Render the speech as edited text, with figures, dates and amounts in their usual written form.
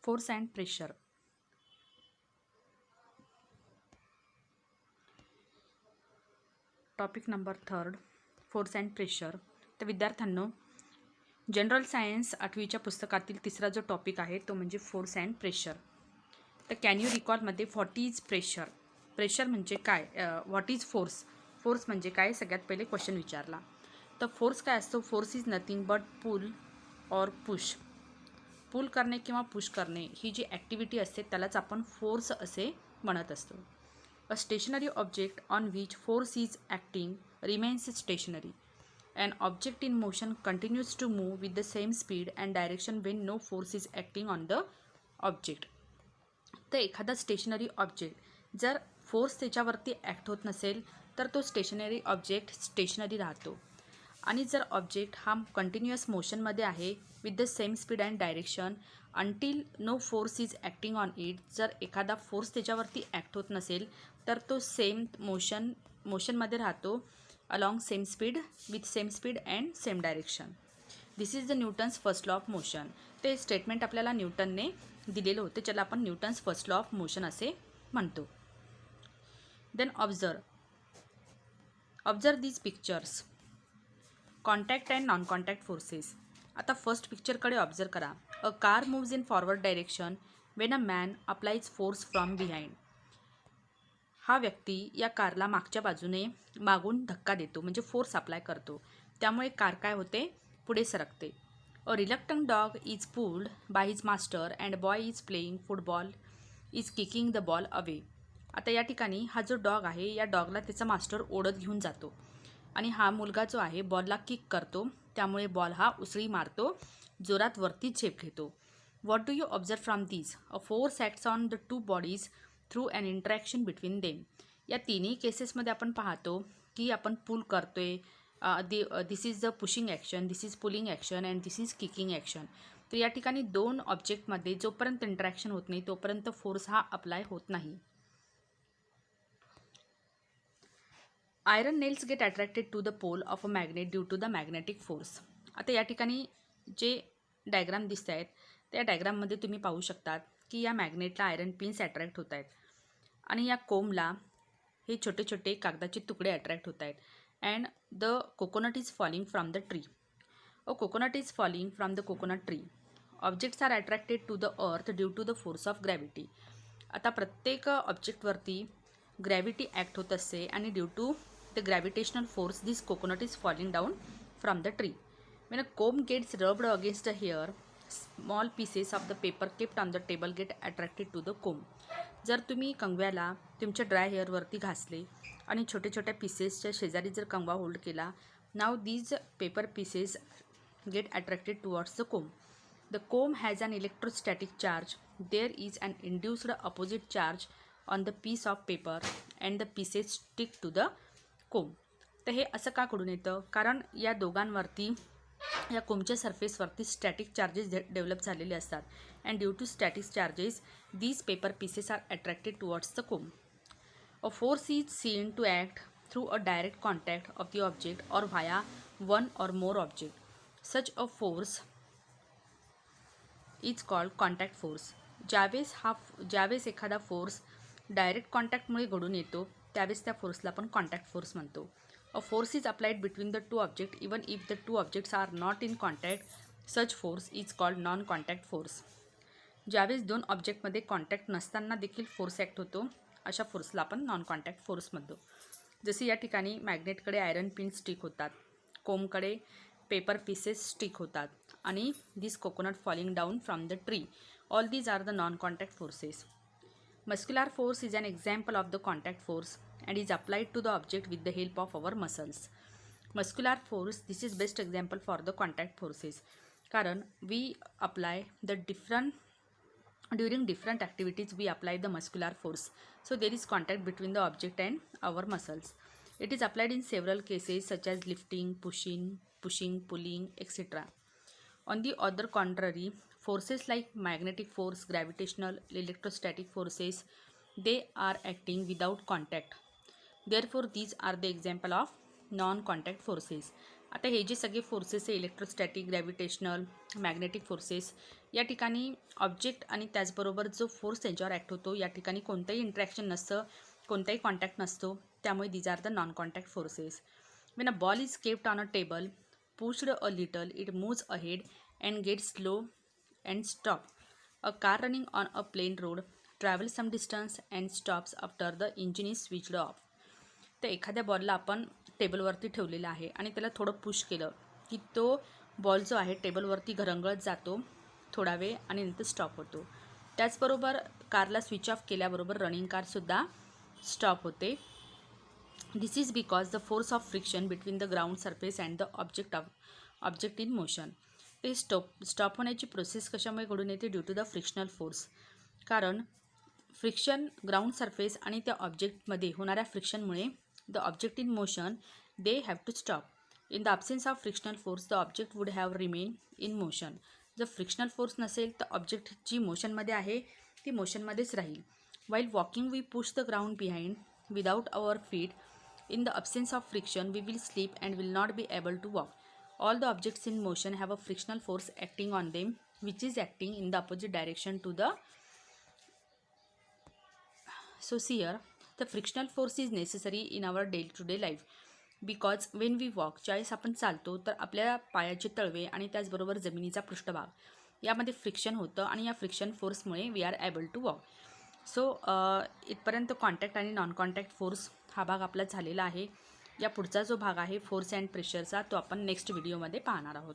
Force and pressure. Topic number 3 force and pressure. तर विद्यार्थ्यांनो, general science 8वीच्या पुस्तकातील तिसरा जो टॉपिक आहे तो म्हणजे फोर्स अँड प्रेशर. तर कॅन यू रिकॉलमध्ये व्हॉट इज प्रेशर, प्रेशर म्हणजे काय, व्हॉट इज फोर्स, फोर्स म्हणजे काय, सगळ्यात पहिले क्वेश्चन विचारला. तर फोर्स काय असतो, force is nothing but pull or push. Pull करणे किंवा पुश करणे ही जी ॲक्टिव्हिटी असते त्यालाच आपण फोर्स असे म्हणत असतो. A stationary object on which force is acting remains stationary. An object in motion continues to move with the same speed and direction when no force is acting on the object. तर एखादा stationery object जर force त्याच्यावरती act होत नसेल तर तो stationery object stationery राहतो. आणि जर ऑब्जेक्ट हा कंटिन्युअस मोशनमध्ये आहे with the same speed and direction until no force is acting on it, जर एखादा फोर्स त्याच्यावरती ॲक्ट होत नसेल तर तो सेम मोशनमध्ये राहतो along same speed with same speed and same direction. This is the Newton's first law of motion. ते स्टेटमेंट आपल्याला न्यूटनने दिलेलं होते, ज्याला आपण Newton's first law of motion असे म्हणतो. Then observe these pictures, contact and non contact forces. आता फर्स्ट पिक्चरकडे ऑब्झर्व करा. A car moves in forward direction when a man applies force from behind. हा व्यक्ती या कारला मागच्या बाजूने मागून धक्का देतो, म्हणजे फोर्स अप्लाय करतो, त्यामुळे कार काय होते, पुढे सरकते. A reluctant dog is pulled by his master and boy is playing football is kicking the ball away. आता या ठिकाणी हा जो डॉग आहे या डॉगला त्याचा मास्टर ओढत घेऊन जातो आणि हा मुलगा जो आहे बॉलला किक करतो, त्यामुळे बॉल हा उसळी मारतो, जोरात वरती झेप घेतो. What do you observe from this? A force acts on the two bodies through an interaction between them. या तिन्ही केसेसमध्ये आपण पाहतो की आपण पुल करतोय, this is the pushing action, this is pulling action and this is kicking action. तर या ठिकाणी दोन ऑब्जेक्टमध्ये जोपर्यंत इंटरॅक्शन होत नाही तोपर्यंत फोर्स हा अप्लाय होत नाही. Iron nails get attracted to the pole of a magnet due to the magnetic force. आता या ठिकाणी जे डायग्राम दिसत आहेत त्या डायग्राममध्ये तुम्ही पाहू शकतात की या मॅग्नेटला आयरन पिन्स अट्रॅक्ट होत आहेत आणि या कोमला हे छोटे छोटे कागदाचे तुकडे अट्रॅक्ट होत आहेत. And the coconut is falling from the tree. A coconut is falling from the coconut tree. Objects are attracted to the earth due to the force of gravity. आता प्रत्येक ऑब्जेक्टवरती ग्रॅव्हिटी ॲक्ट होत असते आणि due to the gravitational force this coconut is falling down from the tree. When a comb gets rubbed against the hair, small pieces of the paper kept on the table get attracted to the comb. जर तुम्ही कंगव्याला तुमच्या dry हेअरवरती घासले आणि छोट्या छोट्या पीसेसच्या शेजारी जर कंगवा होल्ड केला, now these paper pieces get attracted towards the comb. The comb has an electrostatic charge. There is an induced opposite charge on the piece of paper and the pieces stick to the comb. तर हे असं का घडून येतं, कारण या दोघांवरती या कोमच्या सरफेसवरती स्टॅटिक चार्जेस डेव्हलप झालेले असतात and due to static charges these paper pieces are attracted towards the comb. A force is seen to act through a direct contact of the object or via one or more object. Such a force is called contact force. ज्यावेळेस एखादा force direct कॉन्टॅक्टमुळे घडून येतो त्यावेळेस त्या फोर्सला आपण contact force म्हणतो. A force is applied between the two objects even if the two objects are not in contact. Such force is called non-contact force. ज्यावेळेस दोन ऑब्जेक्टमध्ये कॉन्टॅक्ट नसताना देखील फोर्स ॲक्ट होतो अशा फोर्सला आपण नॉन कॉन्टॅक्ट फोर्स म्हणतो. जसे या ठिकाणी मॅग्नेटकडे आयरन पिन स्टिक होतात, कोमकडे पेपर पीसेस स्टिक होतात आणि this coconut falling down from the tree. All these are the non contact forces. Muscular force is an example of the contact force and is applied to the object with the help of our muscles. Muscular force, this is best example for the contact forces. कारण we apply the during different activities we apply the muscular force. So there is contact between the object and our muscles. It is applied in several cases such as lifting, pushing, pulling, etc. On the other contrary, forces like magnetic force, gravitational, electrostatic forces, they are acting without contact. Therefore, these are the example of non-contact forces. आता हे जे सगळे forces आहे electrostatic, gravitational, magnetic forces, या ठिकाणी object आणि त्याचबरोबर जो फोर्स त्यांच्यावर ॲक्ट होतो या ठिकाणी कोणतंही इंटरॅक्शन नसतं, कोणताही कॉन्टॅक्ट नसतो, त्यामुळे these are the non contact forces. When a ball is kept on a table, pushed a little, it moves ahead and gets slow and stop. A car running on a plain road travels some distance and stops after the engine is switched off. तर एखाद्या बॉलला आपण टेबलवरती ठेवलेला आहे आणि त्याला थोडं push केलं की तो बॉल जो आहे टेबलवरती घरंगळत जातो थोडा वेळ आणि नंतर स्टॉप होतो. त्याचबरोबर कारला स्विच ऑफ केल्याबरोबर रनिंग कारसुद्धा स्टॉप होते. This is because the force of friction between the ground surface and the object in motion. ते स्टॉप होण्याची प्रोसेस कशामुळे घडून येते? Due to the frictional force. कारण फ्रिक्शन ग्राउंड सरफेस आणि त्या ऑब्जेक्टमध्ये होणाऱ्या फ्रिक्शनमुळे the object in motion they have to stop. In the absence of frictional force the object would have remain in motion. जर फ्रिक्शनल फोर्स नसेल तर object जी मोशनमध्ये आहे ती मोशनमध्येच राहील. While walking we push the ground behind without our feet. In the absence of friction, we will slip and will not be able to walk. All the objects in motion have a frictional force acting on them, which is acting in the opposite direction to the. So here, the frictional force is necessary in our day-to-day life. Because when we walk, ज्यावेळेस आपण चालतो तर आपल्या पायाचे तळवे आणि त्याचबरोबर जमिनीचा पृष्ठभाग यामध्ये फ्रिक्शन होतं आणि या फ्रिक्शन फोर्समुळे we are able to walk. So इथपर्यंत कॉन्टॅक्ट आणि नॉन कॉन्टॅक्ट फोर्स हा भाग आपला झालेला आहे. या पुढचा जो भाग आहे फोर्स अँड प्रेशरचा तो आपण नेक्स्ट व्हिडिओमध्ये पाहणार आहोत.